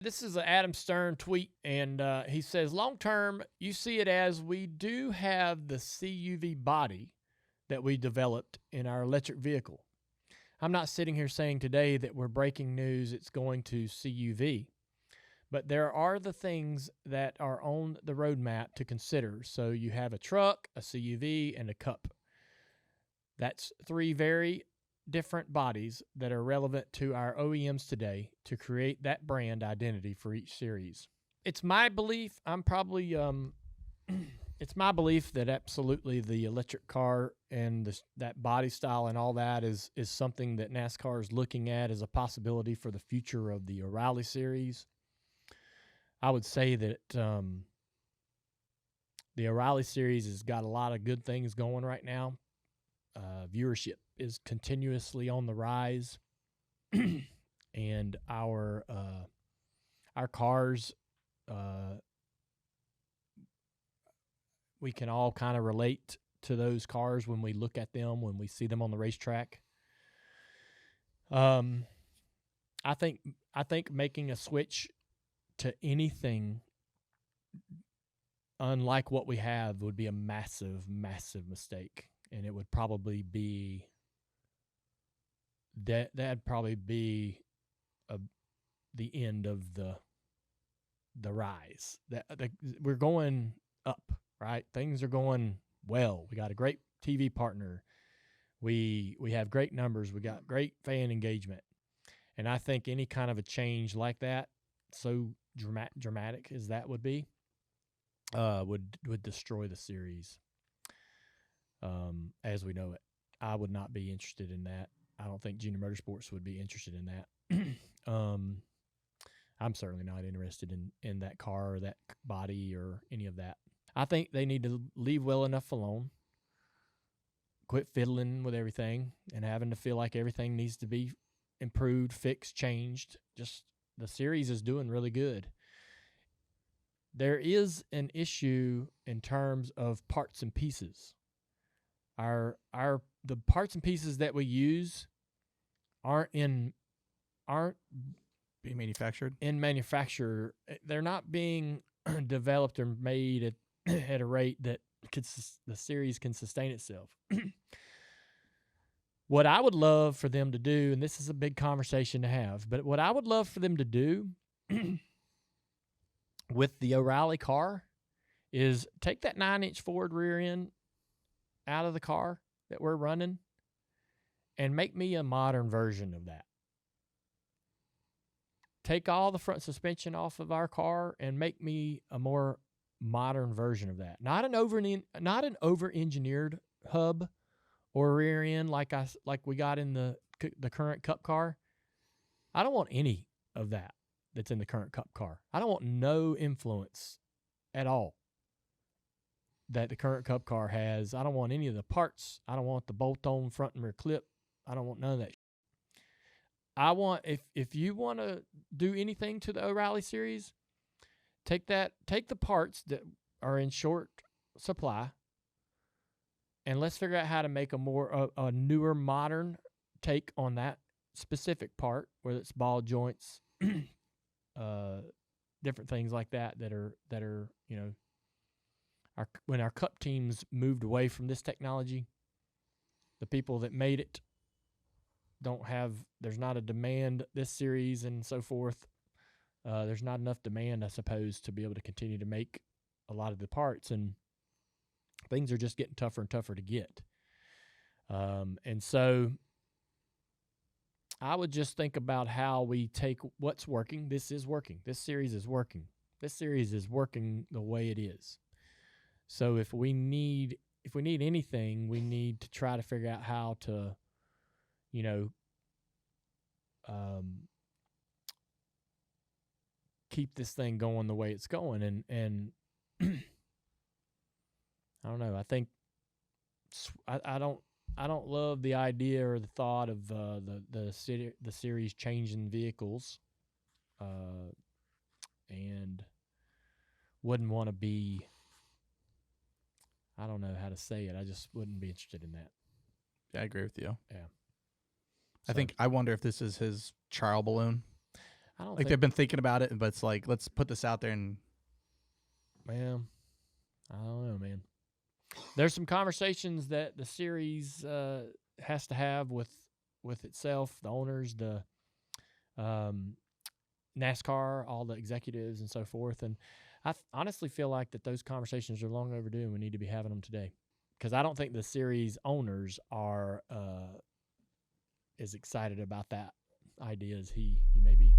This is an Adam Stern tweet, and he says, long term, you see it as we do have the CUV body that we developed in our electric vehicle. I'm not sitting here saying today that we're breaking news, it's going to CUV, but there are the things that are on the roadmap to consider. So you have a truck, a CUV, and a cup. That's three very different bodies that are relevant to our OEMs today to create that brand identity for each series. It's my belief, it's my belief that absolutely the electric car and that body style and all that is something that NASCAR is looking at as a possibility for the future of the O'Reilly Series. I would say that the O'Reilly Series has got a lot of good things going right now. Viewership is continuously on the rise, and our cars, we can all kind of relate to those cars when we look at them, when we see them on the racetrack. I think making a switch to anything unlike what we have would be a massive, massive mistake. And it would probably be that'd probably be the end of the rise. We're going up, right? Things are going well. We got a great TV partner. We have great numbers. We got great fan engagement. And I think any kind of a change like that, so dramatic as that would be, would destroy the series. As we know it. I would not be interested in that. I don't think Junior Motorsports would be interested in that. I'm certainly not interested in that car or that body or any of that. I think they need to leave well enough alone, quit fiddling with everything and having to feel like everything needs to be improved, fixed, changed. Just the series is doing really good. There is an issue in terms of parts and pieces. The parts and pieces that we use aren't being manufactured in manufacture. They're not being developed or made at a rate that the series can sustain itself. What I would love for them to do, and this is a big conversation to have, but what I would love for them to do with the O'Reilly car is take that 9-inch forward rear end out of the car that we're running and make me a modern version of that. Take all the front suspension off of our car and make me a more modern version of that. Not an over-engineered hub or rear end like we got in the current Cup car. I don't want any of that that's in the current Cup car. I don't want no influence at all that the current Cup car has. I don't want any of the parts. I don't want the bolt-on front and rear clip. I don't want none of that. I want, if you want to do anything to the O'Reilly Series, take the parts that are in short supply, and let's figure out how to make a newer, modern take on that specific part, whether it's ball joints, different things like that are when our Cup teams moved away from this technology, the people that made it there's not a demand this series and so forth. There's not enough demand, I suppose, to be able to continue to make a lot of the parts, and things are just getting tougher and tougher to get. And so I would just think about how we take what's working. This is working. This series is working. This series is working the way it is. So if we need anything, we need to try to figure out how to, keep this thing going the way it's going. And I don't know. I think I don't love the idea or the thought of the series changing vehicles, and wouldn't want to be. I don't know how to say it. I just wouldn't be interested in that. Yeah, I agree with you. Yeah. I wonder if this is his trial balloon. I don't Like think they've been thinking about it, but it's like, let's put this out there and. Man, I don't know, man. There's some conversations that the series has to have with itself, the owners, the NASCAR, all the executives, and so forth. And I honestly feel like that those conversations are long overdue, and we need to be having them today. Because I don't think the series owners are as excited about that idea as he may be.